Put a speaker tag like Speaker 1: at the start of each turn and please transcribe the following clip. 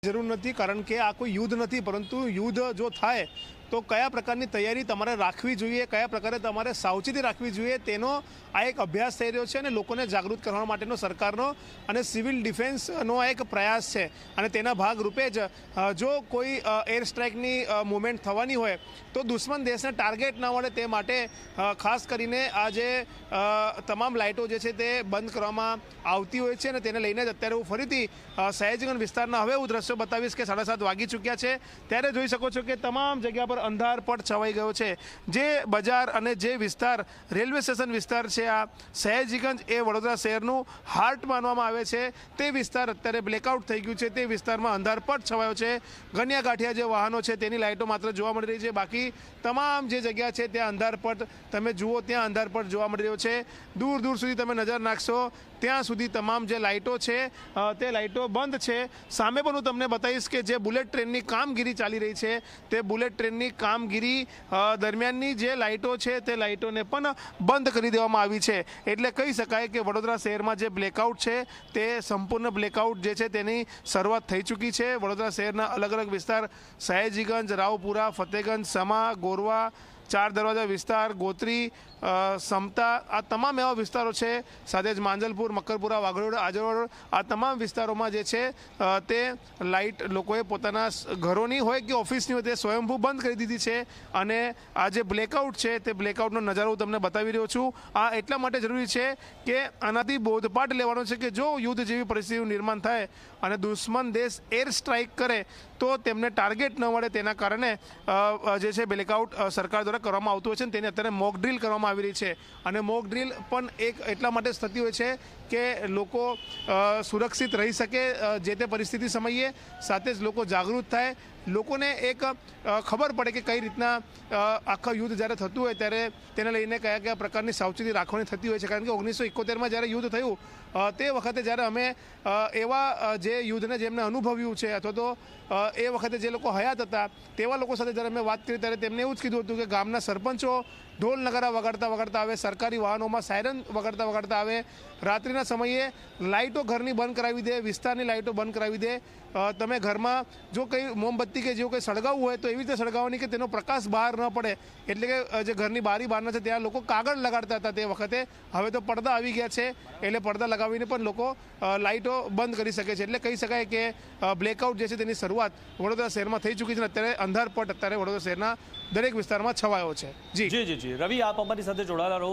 Speaker 1: જરૂર નથી, કારણ કે આ કોઈ યુદ્ધ નથી, પરંતુ યુદ્ધ જો થાય તો કયા પ્રકારની તૈયારી તમારે રાખવી જોઈએ, કયા પ્રકારે તમારે સાવચેતી રાખવી જોઈએ, તેનો આ એક અભ્યાસ થઈ રહ્યો છે અને લોકોને જાગૃત કરવા માટેનો સરકારનો અને સિવિલ ડિફેન્સનો એક પ્રયાસ છે. અને તેના ભાગરૂપે જ જો કોઈ એર સ્ટ્રાઇકની મુવમેન્ટ થવાની હોય તો દુશ્મન દેશને ટાર્ગેટ ન મળે તે માટે ખાસ કરીને આ જે તમામ લાઇટો જે છે તે બંધ કરવામાં આવતી હોય છે. અને તેને લઈને જ અત્યારે હું ફરીથી સયાજીગંજ વિસ્તારના હવે હું દ્રશ્યો બતાવીશ કે 7:30 વાગી ચૂક્યા છે. ત્યારે જોઈ શકો છો કે તમામ જગ્યા પર અંધારપટ છવાઈ ગયો છે. જે બજાર અને જે વિસ્તાર રેલવે સ્ટેશન વિસ્તાર છે, આ સયાજીગંજ એ વડોદરા શહેરનું હાર્ટ માનવામાં આવે છે, તે વિસ્તાર અત્યારે બ્લેકઆઉટ થઈ ગયું છે. તે વિસ્તારમાં અંધારપટ છવાયો છે. ગણ્યા ગાંઠિયા જે વાહનો છે તેની લાઇટો માત્ર જોવા મળી રહી છે. બાકી તમામ જે જગ્યા છે ત્યાં અંધારપટ તમે જુઓ, ત્યાં અંધારપટ જોવા મળી રહ્યો છે. દૂર દૂર સુધી તમે નજર નાખશો ત્યાં સુધી તમામ જે લાઇટો છે તે લાઇટો બંધ છે. સામે પણ હું તમને બતાવીશ કે જે બુલેટ ટ્રેનની કામગીરી ચાલી રહી છે, તે બુલેટ ટ્રેનની કામગીરી દરમિયાનની જે લાઇટો છે તે લાઇટોને પણ બંધ કરી દેવામાં આવી છે. એટલે કહી શકાય કે વડોદરા શહેરમાં જે બ્લેકઆઉટ છે તે સંપૂર્ણ બ્લેકઆઉટ જે છે તેની શરૂઆત થઈ ચૂકી છે. વડોદરા શહેરના અલગ અલગ વિસ્તાર સયાજીગંજ, રાવપુરા, ફતેગંજ, સમા, ગોરવા, ચાર દરવાજા વિસ્તાર, ગોત્રી, સમતા, આ તમામ એવા વિસ્તારો છે. સાથે જ માંજલપુર, મકરપુરા, વાઘોડ, આજરોડ, આ તમામ વિસ્તારોમાં જે છે તે લાઇટ લોકોએ પોતાના ઘરોની હોય કે ઓફિસની હોય તે સ્વયંભૂ બંધ કરી દીધી છે. અને આ જે બ્લેકઆઉટ છે તે બ્લેકઆઉટનો નજારો હું તમને બતાવી રહ્યો છું. આ એટલા માટે જરૂરી છે કે આનાથી બોધપાઠ લેવાનો છે કે જો યુદ્ધ જેવી પરિસ્થિતિનું નિર્માણ થાય અને દુશ્મન દેશ એર સ્ટ્રાઇક કરે તો તેમને ટાર્ગેટ ન મળે, તેના કારણે જે છે બ્લેકઆઉટ સરકાર દ્વારા કરવામાં આવતું હોય છે. તેની અત્યારે મોક ડ્રીલ કરવામાં આવી રહી છે. અને મોક ડ્રીલ પણ એક એટલા માટે થતી હોય છે કે લોકો સુરક્ષિત રહી શકે જે તે પરિસ્થિતિ સમયે, સાથે જ લોકો જાગૃત થાય, લોકોને એક ખબર પડે કે કઈ રીતના આખા યુદ્ધ જ્યારે થતું હોય ત્યારે તેને લઈને કયા કયા પ્રકારની સાવચેતી રાખવાની થતી હોય છે. કારણ કે 1971માં જ્યારે યુદ્ધ થયું તે વખતે જ્યારે અમે એવા જે યુદ્ધને જેમને અનુભવ્યું છે અથવા તો એ વખતે જે લોકો હયાત હતા તેવા લોકો સાથે જ્યારે અમે વાત કરી ત્યારે તેમને એવું જ કીધું હતું કે ગામના સરપંચો ઢોલ નગારા વગાડતા વગાડતા આવે, સરકારી વાહનોમાં સાયરન વગાડતા વગાડતા આવે, રાત્રિના સમયે લાઇટો ઘરની બંધ કરાવી દે, વિસ્તારની લાઇટો બંધ કરાવી દે. તમે ઘરમાં જો કંઈ મોમબત્તી કે જેવું કંઈ સળગાવવું હોય તો એવી રીતે સળગાવવાની કે તેનો પ્રકાશ બહાર ન પડે. એટલે કે જે ઘરની બારી બહારના છે ત્યાં લોકો કાગળ લગાડતા હતા તે વખતે. હવે તો પડદા આવી ગયા છે, એટલે પડદા લગાવીને પણ લોકો લાઇટો બંધ કરી શકે છે. એટલે કહી શકાય કે બ્લેકઆઉટ જે છે તેની શરૂઆત વડોદરા શહેરમાં થઈ ચૂકી છે. અત્યારે અંધારપટ અત્યારે વડોદરા શહેરના દરેક વિસ્તારમાં છવાયો છે. જી
Speaker 2: જી જી જી રવિ, આપ અમારી સાથે જોડાયેલા રહો.